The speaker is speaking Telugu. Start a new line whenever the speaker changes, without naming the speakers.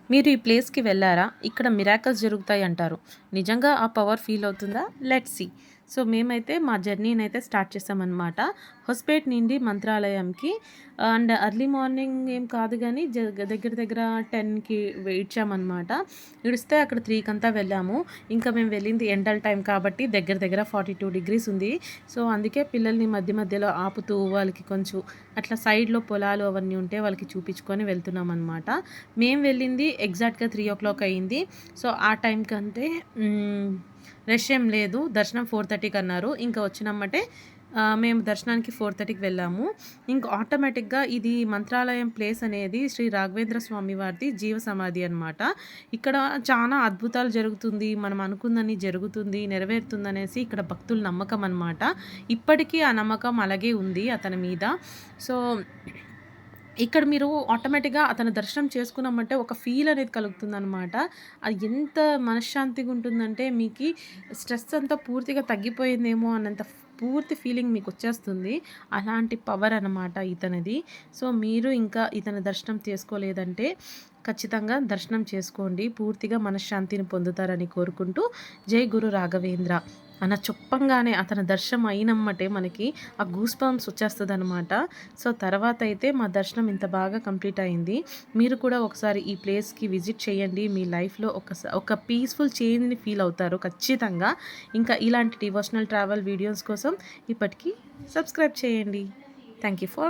మీరు ఈ ప్లేస్‌కి వెళ్లారా? ఇక్కడ మిరాకిల్స్ జరుగుతాయి అంటారు. నిజంగా ఆ పవర్ ఫీల్ అవుతుందా? Let's see. సో, మేమైతే మా జర్నీనైతే స్టార్ట్ చేసామనమాట. హొస్పేట్ నుండి మంత్రాలయంకి అండ్ ఎర్లీ మార్నింగ్ ఏం కాదు గానీ దగ్గర దగ్గర 10కి ఇడిచామనమాట. ఇడిస్తే అక్కడ 3 కంతా వెళ్ళాము. ఇంకా మేము వెళ్ళింది ఎండల టైం కాబట్టి దగ్గర దగ్గర 42 డిగ్రీస్ ఉంది. సో, అందుకే పిల్లల్ని మధ్య మధ్యలో ఆపుతూ వాళ్ళకి కొంచెం అట్లా సైడ్‌లో పొలాలు అవన్నీ ఉంటే వాళ్ళకి చూపించుకొని వెళ్తున్నామనమాట. మేము వెళ్ళింది ఎగ్జాక్ట్‌గా 3:00 అయింది. సో, ఆ టైంకంటే రష్ ఏం లేదు. దర్శనం 4:30కి అన్నారు. ఇంకా వచ్చినమ్మటే మేము దర్శనానికి 4:30కి వెళ్ళాము. ఇంకా ఆటోమేటిక్‌గా ఇది మంత్రాలయం ప్లేస్ అనేది శ్రీ రాఘవేంద్ర స్వామి వారిది జీవ సమాధి అనమాట. ఇక్కడ చానా అద్భుతాలు జరుగుతుంది. మనం అనుకున్నన్ని జరుగుతుంది, నెరవేరుతుందనేసి ఇక్కడ భక్తుల నమ్మకం అనమాట. ఇప్పటికీ ఆ నమ్మకం అలాగే ఉంది అతని మీద. సో ఇక్కడ మీరు ఆటోమేటిక్‌గా అతని దర్శనం చేసుకున్నామంటే ఒక ఫీల్ అనేది కలుగుతుందనమాట. అది ఎంత మనశ్శాంతిగా ఉంటుందంటే మీకి స్ట్రెస్ అంతా పూర్తిగా తగ్గిపోయిందేమో అన్నంత పూర్తి ఫీలింగ్ మీకొచ్చేస్తుంది. అలాంటి పవర్ అనమాట ఇతనిది. సో, మీరు ఇంకా ఇతని దర్శనం చేసుకోలేదంటే ఖచ్చితంగా దర్శనం చేసుకోండి. పూర్తిగా మనశ్శాంతిని పొందుతారని కోరుకుంటూ జై గురు రాఘవేంద్ర అన్న చెప్పంగానే అతని దర్శనం అయినమ్మటే మనకి ఆ గూస్ బంప్స్ వచ్చేస్తదనమాట. సో, తర్వాతయితే మా దర్శనం ఇంత బాగా కంప్లీట్ అయింది. మీరు కూడా ఒకసారి ఈ ప్లేస్‌కి విజిట్ చేయండి. మీ లైఫ్‌లో ఒక పీస్‌ఫుల్ చేంజ్‌ని ఫీల్ అవుతారు ఖచ్చితంగా. ఇంకా ఇలాంటి డివోషనల్ ట్రావెల్ వీడియోస్ కోసం ఇప్పటికి సబ్స్క్రైబ్ చేయండి. Thank you for